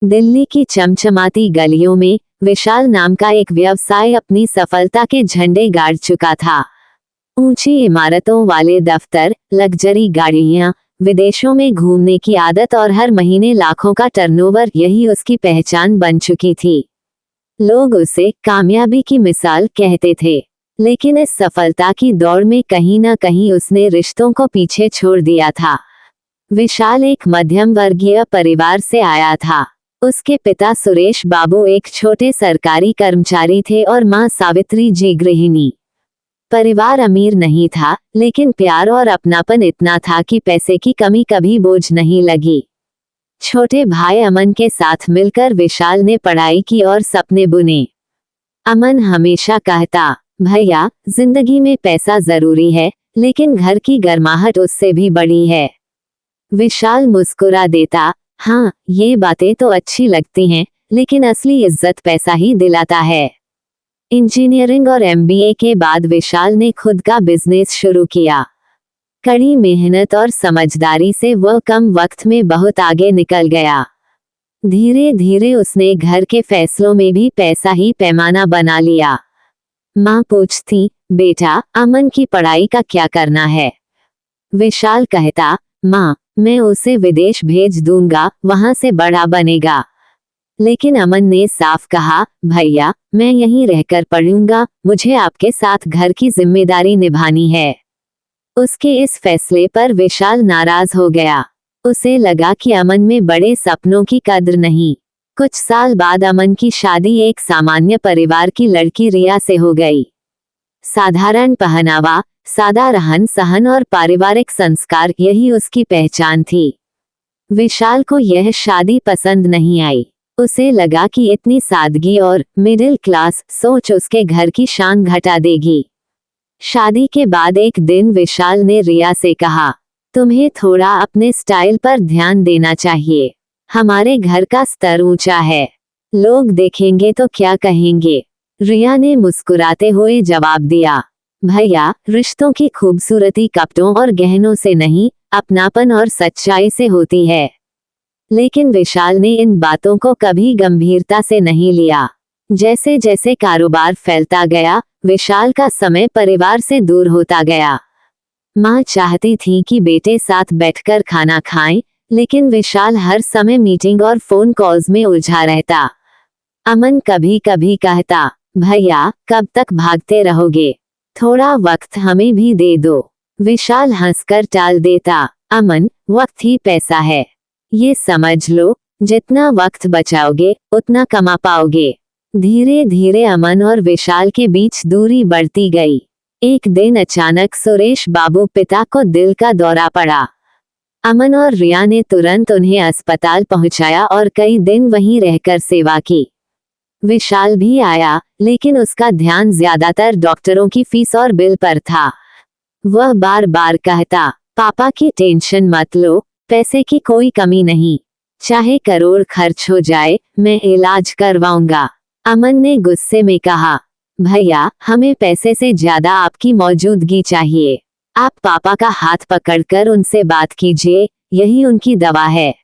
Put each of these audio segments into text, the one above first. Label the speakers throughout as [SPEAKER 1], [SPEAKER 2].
[SPEAKER 1] दिल्ली की चमचमाती गलियों में विशाल नाम का एक व्यवसाय अपनी सफलता के झंडे गाड़ चुका था। ऊंची इमारतों वाले दफ्तर, लग्जरी गाड़ियां, विदेशों में घूमने की आदत और हर महीने लाखों का टर्नओवर, यही उसकी पहचान बन चुकी थी। लोग उसे कामयाबी की मिसाल कहते थे, लेकिन इस सफलता की दौड़ में कहीं ना कहीं उसने रिश्तों को पीछे छोड़ दिया था। विशाल एक मध्यम वर्गीय परिवार से आया था। उसके पिता सुरेश बाबू एक छोटे सरकारी कर्मचारी थे और मां सावित्री जी गृहिणी। परिवार अमीर नहीं था, लेकिन प्यार और अपनापन इतना था कि पैसे की कमी कभी बोझ नहीं लगी। छोटे भाई अमन के साथ मिलकर विशाल ने पढ़ाई की और सपने बुने। अमन हमेशा कहता, भैया, जिंदगी में पैसा जरूरी है, लेकिन घर की गर्माहट उससे भी बड़ी है। विशाल मुस्कुरा देता, हाँ, ये बातें तो अच्छी लगती हैं, लेकिन असली इज्जत पैसा ही दिलाता है। इंजीनियरिंग और एमबीए के बाद विशाल ने खुद का बिजनेस शुरू किया। कड़ी मेहनत और समझदारी से वह कम वक्त में बहुत आगे निकल गया। धीरे धीरे उसने घर के फैसलों में भी पैसा ही पैमाना बना लिया। माँ पूछती, बेटा, अमन की पढ़ाई का क्या करना है? विशाल कहता, माँ, मैं उसे विदेश भेज दूंगा, वहां से बड़ा बनेगा। लेकिन अमन ने साफ कहा, भैया, मैं यहीं रहकर पढ़ूंगा, मुझे आपके साथ घर की जिम्मेदारी निभानी है। उसके इस फैसले पर विशाल नाराज हो गया। उसे लगा कि अमन में बड़े सपनों की कद्र नहीं। कुछ साल बाद अमन की शादी एक सामान्य परिवार की लड़की रिया से हो गई। साधारण पहनावा, सादा रहन सहन और पारिवारिक संस्कार, यही उसकी पहचान थी। विशाल को यह शादी पसंद नहीं आई। उसे लगा कि इतनी सादगी और मिडिल क्लास सोच उसके घर की शान घटा देगी। शादी के बाद एक दिन विशाल ने रिया से कहा, तुम्हें थोड़ा अपने स्टाइल पर ध्यान देना चाहिए। हमारे घर का स्तर ऊंचा है, लोग देखेंगे तो क्या कहेंगे? रिया ने मुस्कुराते हुए जवाब दिया, भैया, रिश्तों की खूबसूरती कपड़ों और गहनों से नहीं, अपनापन और सच्चाई से होती है। लेकिन विशाल ने इन बातों को कभी गंभीरता से नहीं लिया। जैसे जैसे कारोबार फैलता गया, विशाल का समय परिवार से दूर होता गया। माँ चाहती थी कि बेटे साथ बैठकर खाना खाएं, लेकिन विशाल हर समय मीटिंग और फोन कॉल्स में उलझा रहता। अमन कभी कभी कहता, भैया, कब तक भागते रहोगे? थोड़ा वक्त हमें भी दे दो। विशाल हंसकर टाल देता, अमन, वक्त ही पैसा है, ये समझ लो, जितना वक्त बचाओगे उतना कमा पाओगे। धीरे धीरे अमन और विशाल के बीच दूरी बढ़ती गई। एक दिन अचानक सुरेश बाबू पिता को दिल का दौरा पड़ा। अमन और रिया ने तुरंत उन्हें अस्पताल पहुंचाया और कई दिन वहीं रहकर सेवा की। विशाल भी आया, लेकिन उसका ध्यान ज्यादातर डॉक्टरों की फीस और बिल पर था। वह बार बार कहता, पापा की टेंशन मत लो, पैसे की कोई कमी नहीं, चाहे करोड़ खर्च हो जाए, मैं इलाज करवाऊंगा। अमन ने गुस्से में कहा, भैया, हमें पैसे से ज्यादा आपकी मौजूदगी चाहिए। आप पापा का हाथ पकड़कर उनसे बात कीजिए, यही उनकी दवा है।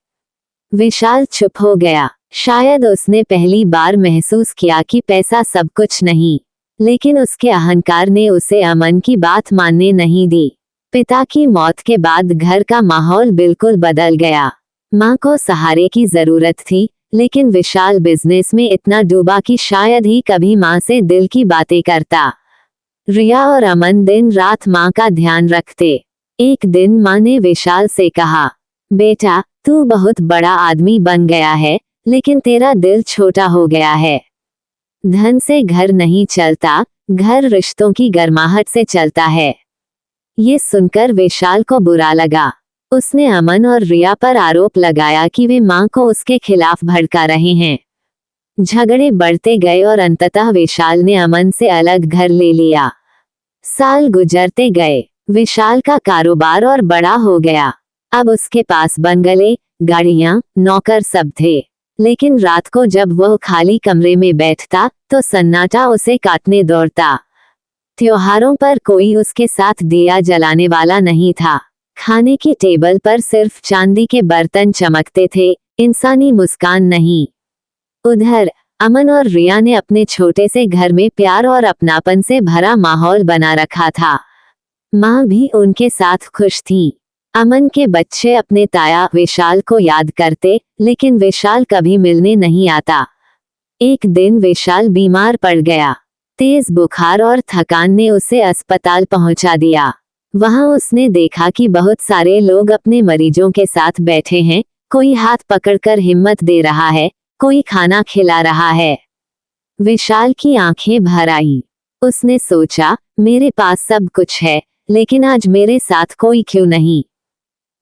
[SPEAKER 1] विशाल चुप हो गया। शायद उसने पहली बार महसूस किया कि पैसा सब कुछ नहीं, लेकिन उसके अहंकार ने उसे अमन की बात मानने नहीं दी। पिता की मौत के बाद घर का माहौल बिल्कुल बदल गया। माँ को सहारे की जरूरत थी, लेकिन विशाल बिजनेस में इतना डूबा कि शायद ही कभी माँ से दिल की बातें करता। रिया और अमन दिन रात माँ का ध्यान रखते। एक दिन माँ ने विशाल से कहा, बेटा, तू बहुत बड़ा आदमी बन गया है, लेकिन तेरा दिल छोटा हो गया है। धन से घर नहीं चलता, घर रिश्तों की गर्माहट से चलता है। ये सुनकर विशाल को बुरा लगा। उसने अमन और रिया पर आरोप लगाया कि वे मां को उसके खिलाफ भड़का रहे हैं। झगड़े बढ़ते गए और अंततः विशाल ने अमन से अलग घर ले लिया। साल गुजरते गए, विशाल का कारोबार और बड़ा हो गया। अब उसके पास बंगले, गाड़ियां, नौकर सब थे। लेकिन रात को जब वह खाली कमरे में बैठता, तो सन्नाटा उसे काटने दौड़ता। त्योहारों पर कोई उसके साथ दिया जलाने वाला नहीं था। खाने की टेबल पर सिर्फ चांदी के बर्तन चमकते थे, इंसानी मुस्कान नहीं। उधर अमन और रिया ने अपने छोटे से घर में प्यार और अपनापन से भरा माहौल बना रखा था। माँ भी उनके साथ खुश थी। अमन के बच्चे अपने ताया विशाल को याद करते, लेकिन विशाल कभी मिलने नहीं आता। एक दिन विशाल बीमार पड़ गया। तेज बुखार और थकान ने उसे अस्पताल पहुंचा दिया। वहां उसने देखा कि बहुत सारे लोग अपने मरीजों के साथ बैठे हैं। कोई हाथ पकड़कर हिम्मत दे रहा है, कोई खाना खिला रहा है। विशाल की आंखें भर आई। उसने सोचा, मेरे पास सब कुछ है, लेकिन आज मेरे साथ कोई क्यों नहीं।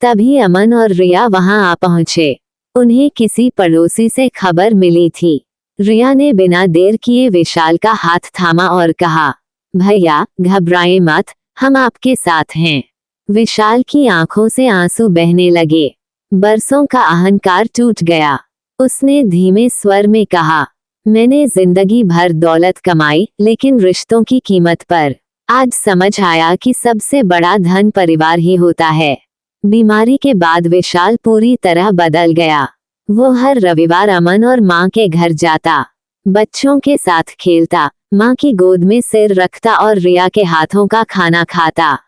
[SPEAKER 1] तभी अमन और रिया वहां आ पहुंचे। उन्हें किसी पड़ोसी से खबर मिली थी। रिया ने बिना देर किए विशाल का हाथ थामा और कहा, भैया घबराएं मत, हम आपके साथ हैं। विशाल की आंखों से आंसू बहने लगे। बरसों का अहंकार टूट गया। उसने धीमे स्वर में कहा, मैंने जिंदगी भर दौलत कमाई, लेकिन रिश्तों की कीमत पर आज समझ आया कि सबसे बड़ा धन परिवार ही होता है। बीमारी के बाद विशाल पूरी तरह बदल गया। वो हर रविवार अमन और माँ के घर जाता, बच्चों के साथ खेलता, माँ की गोद में सिर रखता और रिया के हाथों का खाना खाता।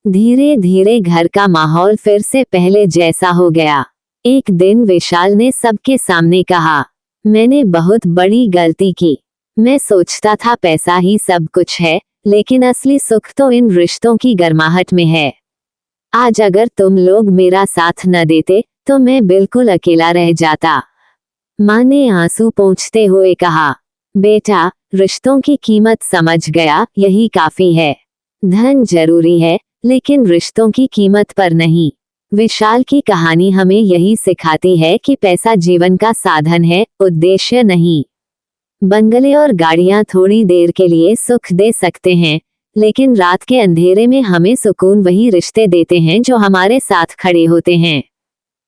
[SPEAKER 1] धीरे धीरे घर का माहौल फिर से पहले जैसा हो गया। एक दिन विशाल ने सबके सामने कहा, मैंने बहुत बड़ी गलती की। मैं सोचता था पैसा ही सब कुछ है, लेकिन असली सुख तो इन रिश्तों की गर्माहट में है। आज अगर तुम लोग मेरा साथ न देते तो मैं बिल्कुल अकेला रह जाता। माँ ने आंसू पोंछते हुए कहा, बेटा, रिश्तों की कीमत समझ गया, यही काफी है। धन जरूरी है, लेकिन रिश्तों की कीमत पर नहीं। विशाल की कहानी हमें यही सिखाती है कि पैसा जीवन का साधन है, उद्देश्य नहीं। बंगले और गाड़ियां थोड़ी देर के लिए सुख दे सकते हैं, लेकिन रात के अंधेरे में हमें सुकून वही रिश्ते देते हैं जो हमारे साथ खड़े होते हैं।